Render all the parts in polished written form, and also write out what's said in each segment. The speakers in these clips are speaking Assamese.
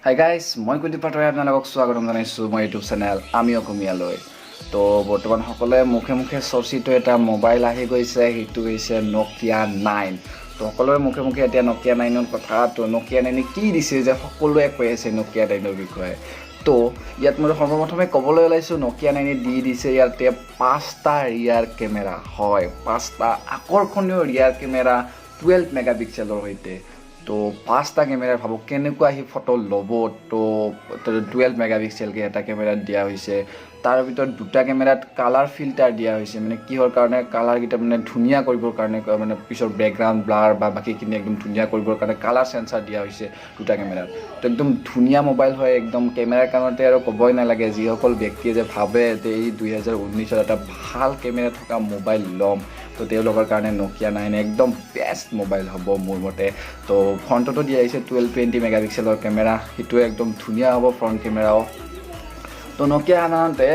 হাই গাইজ, মই কুলদীপ পাটোৱাৰীয়ে আপোনালোকক স্বাগতম জনাইছোঁ মই ইউটিউব চেনেল আমি অসমীয়ালৈ। তো বৰ্তমান সকলোৱে মুখে মুখে চৰ্চিত এটা মোবাইল আহি গৈছে, সেইটো হৈছে নকিয়া 9। তো সকলোৰে মুখে মুখে এতিয়া নকিয়া 9ৰ কথা। তো নকিয়া 9 কি দিছে যে সকলোৱে কৈ আছে নকিয়া 9ৰ বিষয়ে। তো ইয়াত মই সৰ্বপ্ৰথমে ক'বলৈ ওলাইছোঁ নকিয়া 9 দিছে ইয়াতে 5টা ৰিয়াৰ কেমেৰা। হয়, 5টা আকৰ্ষণীয় ৰিয়াৰ কেমেৰা 12 মেগাপিক্সেলৰ সৈতে। তো 5টা কেমেৰা ভাবক কেনেকুৱা সি ফটো ল'ব। তো 12 মেগাপিক্সেলকৈ এটা কেমেৰাত দিয়া হৈছে। তাৰ ভিতৰত 2টা কেমেৰাত কালাৰ ফিল্টাৰ দিয়া হৈছে, মানে কিহৰ কাৰণে কালাৰকেইটা মানে ধুনীয়া কৰিবৰ কাৰণে, মানে পিছৰ বেকগ্ৰাউণ্ড ব্লাৰ বা বাকীখিনি একদম ধুনীয়া কৰিবৰ কাৰণে কালাৰ সেন্সাৰ দিয়া হৈছে 2টা কেমেৰাত। তো একদম ধুনীয়া মোবাইল হয়, একদম কেমেৰাৰ কাৰণতে আৰু ক'বই নালাগে। যিসকল ব্যক্তিয়ে যে ভাবে যে এই 2019ত এটা ভাল কেমেৰা থকা মোবাইল ল'ম, তো তেওঁলোকৰ কাৰণে নকিয়া 9 একদম বেষ্ট মোবাইল হ'ব মোৰ মতে। তো ফ্ৰণ্টতো দিয়া হৈছে 1220 মেগাপিক্সেলৰ কেমেৰা, সেইটোৱে একদম ধুনীয়া হ'ব ফ্ৰণ্ট কেমেৰাও। তো নকিয়া সাধাৰণতে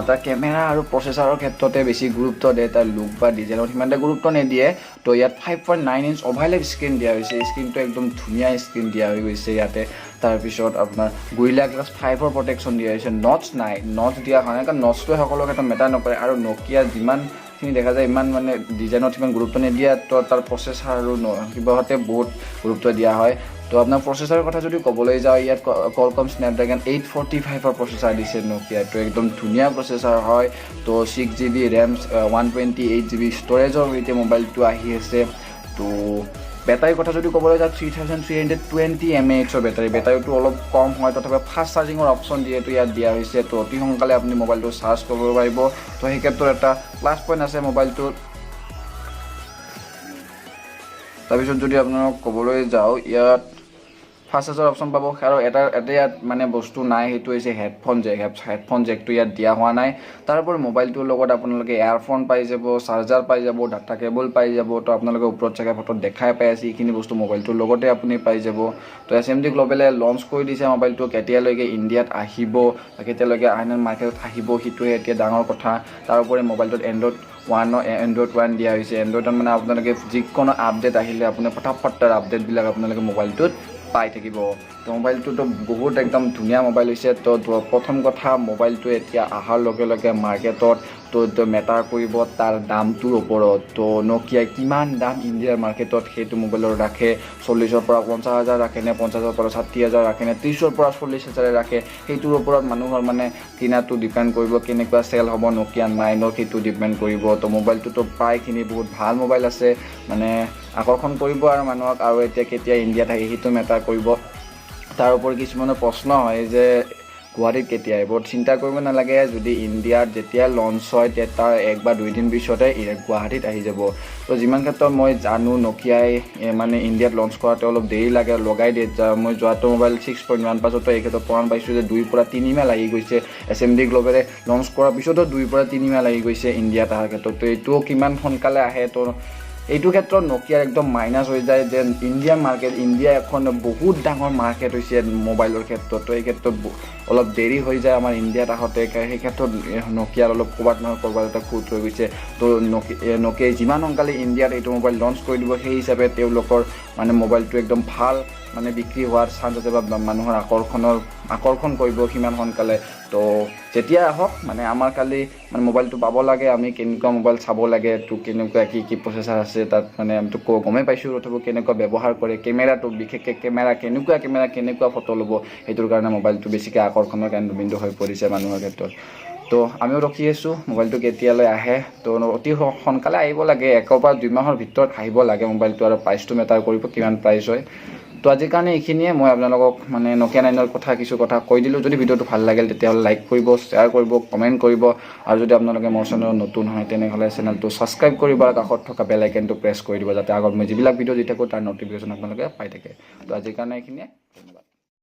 তাৰ কেমেৰা আৰু প্ৰচেছৰৰ ক্ষেত্ৰতে বেছি গুৰুত্ব দিয়ে, তাৰ লুক বা ডিজাইনত সিমানটা গুৰুত্ব নিদিয়ে। তো ইয়াত 5.9 ইঞ্চ অভাৰলেপ স্ক্ৰীণ দিয়া হৈছে, স্ক্ৰীণটো একদম ধুনীয়া স্ক্ৰীণ দিয়া হৈ গৈছে ইয়াতে। তাৰপিছত আপোনাৰ Gorilla Glass 5ৰ প্ৰটেকশ্যন দিয়া হৈছে, নটছ নাই, নটছ দিয়া হয় নাই, কাৰণ নটছটোৱে সকলো ক্ষেত্ৰত মেটাৰ নকৰে। আৰু নকিয়া যিমানখিনি দেখা যায় ইমান মানে ডিজাইনত সিমান গুৰুত্ব নিদিয়ে, তো তাৰ প্ৰচেছৰ আৰু কিবাহতে বহুত গুৰুত্ব দিয়া হয়। তো আপোনাৰ প্ৰচেছৰৰ কথা যদি ক'বলৈ যাওঁ, ইয়াত Qualcomm Snapdragon 845ৰ প্ৰচেছৰ দিছে নকিয়াটো, একদম ধুনীয়া প্ৰচেছৰ হয়। তো 6GB ৰেম 128GB ষ্ট'ৰেজৰ সৈতে মোবাইলটো আহি আছে। তো বেটাৰীৰ কথা যদি ক'বলৈ যাওঁ 3320 mAhৰ বেটাৰীটো অলপ কম হয়, তথাপি ফাষ্ট চাৰ্জিঙৰ অপশ্যন যিহেতু ইয়াত দিয়া হৈছে, তো অতি সোনকালে আপুনি মোবাইলটো চাৰ্জ কৰিব পাৰিব। তো সেই ক্ষেত্ৰত এটা প্লাছ পইণ্ট আছে মোবাইলটোত। তাৰপিছত যদি আপোনাক ক'বলৈ যাওঁ, ইয়াত ফাষ্ট চাৰ্জৰ অপশ্যন পাব। আৰু এটা ইয়াত মানে বস্তু নাই, সেইটো হৈছে হেডফোন জেকটো ইয়াত দিয়া হোৱা নাই। তাৰোপৰি মোবাইলটোৰ লগত আপোনালোকে এয়াৰফোন পাই যাব, চাৰ্জাৰ পাই যাব, ডাটা কেবল পাই যাব। তো আপোনালোকে ওপৰত চাগে ফটোত দেখাই পাই আছে, এইখিনি বস্তু মোবাইলটোৰ লগতে আপুনি পাই যাব। তো SMD গ্ল'বেলে লঞ্চ কৰি দিছে মোবাইলটো, কেতিয়ালৈকে ইণ্ডিয়াত আহিব বা কেতিয়ালৈকে আন মাৰ্কেটত আহিব সেইটোৱে এতিয়া ডাঙৰ কথা। তাৰোপৰি মোবাইলটোত এণ্ড্ৰইড 1 দিয়া হৈছে। এণ্ড্ৰইডত মানে আপোনালোকে যিকোনো আপডেট আহিলে আপুনি ফটাফট তাৰ আপডেটবিলাক আপোনালোকে মোবাইলটোত পাই থাকিব। তো মোবাইলটোতো বহুত একদম ধুনীয়া মোবাইল হৈছে। তো প্ৰথম কথা, মোবাইলটো এতিয়া অহাৰ লগে লগে মাৰ্কেটত তো মেটাৰ কৰিব তাৰ দামটোৰ ওপৰত। তো নকিয়াই কিমান দাম ইণ্ডিয়াৰ মাৰ্কেটত সেইটো মোবাইলৰ ৰাখে, 40,000 পৰা 50,000 ৰাখেনে, 50,000 পৰা 60,000 ৰাখেনে, 30,000 পৰা 40,000 ৰাখে, সেইটোৰ ওপৰত মানুহৰ মানে কিনাটো ডিপেণ্ড কৰিব, কেনেকুৱা চেল হ'ব নকিয়া 9ৰ সেইটো ডিপেণ্ড কৰিব। তো মোবাইলটোতো প্ৰায়খিনি বহুত ভাল মোবাইল আছে, মানে আকৰ্ষণ কৰিব আৰু মানুহক। আৰু এতিয়া কেতিয়া ইণ্ডিয়াত আহি সেইটো মেটাৰ কৰিব। তাৰোপৰি কিছুমানৰ প্ৰশ্ন হয় যে গুৱাহাটীত কেতিয়া আহিব। চিন্তা কৰিব নালাগে, যদি ইণ্ডিয়াত যেতিয়া লঞ্চ হয় তাৰ 1 বা 2 দিন পিছতে গুৱাহাটীত আহি যাব। তো যিমান ক্ষেত্ৰত মই জানো নকিয়াই মানে ইণ্ডিয়াত লঞ্চ কৰাতে অলপ দেৰি লগাই দিয়ে। মই যোৱাটো মোবাইল 6.1 পাছতো এই ক্ষেত্ৰত প্ৰমাণ পাইছোঁ যে 2 পৰা 3 মাহ লাগি গৈছে। SMD গ্ল'বেলে লঞ্চ কৰাৰ পিছতো 2 পৰা 3 মাহ লাগি গৈছে ইণ্ডিয়াত অহাৰ ক্ষেত্ৰত। তো এইটোও কিমান সোনকালে আহে, তো এইটো ক্ষেত্ৰত নকিয়াৰ একদম মাইনাছ হৈ যায় যে ইণ্ডিয়া এখন বহুত ডাঙৰ মাৰ্কেট হৈছে মোবাইলৰ ক্ষেত্ৰত। তো এই ক্ষেত্ৰত অলপ দেৰি হৈ যায় আমাৰ ইণ্ডিয়াত আহোঁতে, সেই ক্ষেত্ৰত নকিয়াৰ অলপ ক'ৰবাত নহয় ক'ৰবাত এটা খুঁত হৈ গৈছে। তো নকিয়াই যিমান সোনকালে ইণ্ডিয়াত এইটো মোবাইল লঞ্চ কৰি দিব, সেই হিচাপে তেওঁলোকৰ মানে মোবাইলটো একদম ভাল মানে বিক্ৰী হোৱাৰ চান্স আছে বা মানুহৰ আকৰ্ষণ কৰিব সিমান সোনকালে। তো যেতিয়া আহক, মানে আমাৰ কালি মানে মোবাইলটো পাব লাগে, আমি কেনেকুৱা মোবাইল চাব লাগে, তো কেনেকুৱা কি প্ৰচেছৰ আছে তাত, মানে আমিতো গমেই পাইছোঁ। তথাপিও কেনেকুৱা ব্যৱহাৰ কৰে, কেমেৰাটো বিশেষকৈ কেনেকুৱা ফটো ল'ব, সেইটোৰ কাৰণে মোবাইলটো বেছিকৈ আকৰ্ষণৰ কেন্দ্ৰবিন্দু হৈ পৰিছে মানুহৰ ক্ষেত্ৰত। তো আমিও ৰখি আছোঁ মোবাইলটো কেতিয়ালৈ আহে। তো অতি সোনকালে আহিব লাগে, 1 পৰা 2 মাহৰ ভিতৰত আহিব লাগে মোবাইলটো। আৰু প্ৰাইচটো মেটাৰ কৰিব, কিমান প্ৰাইচ হয়। তো আজিৰ কাৰণে এইখিনিয়ে, মই আপোনালোকক মানে নকিয়া 9ৰ কিছু কথা কৈ দিলোঁ। যদি ভিডিঅ'টো ভাল লাগিল তেতিয়াহ'লে লাইক কৰিব, শ্বেয়াৰ কৰিব, কমেণ্ট কৰিব। আৰু যদি আপোনালোকে মোৰ চেনেলত নতুন হয় তেনেহ'লে চেনেলটো ছাবস্ক্ৰাইব কৰিব আৰু কাষত থকা বেল আইকনটো প্ৰেছ কৰি দিব, যাতে আগত মই যিবিলাক ভিডিঅ' দি থাকোঁ তাৰ ন'টিফিকেশ্যন আপোনালোকে পাই থাকে। তো আজিৰ কাৰণে এইখিনিয়ে, ধন্যবাদ।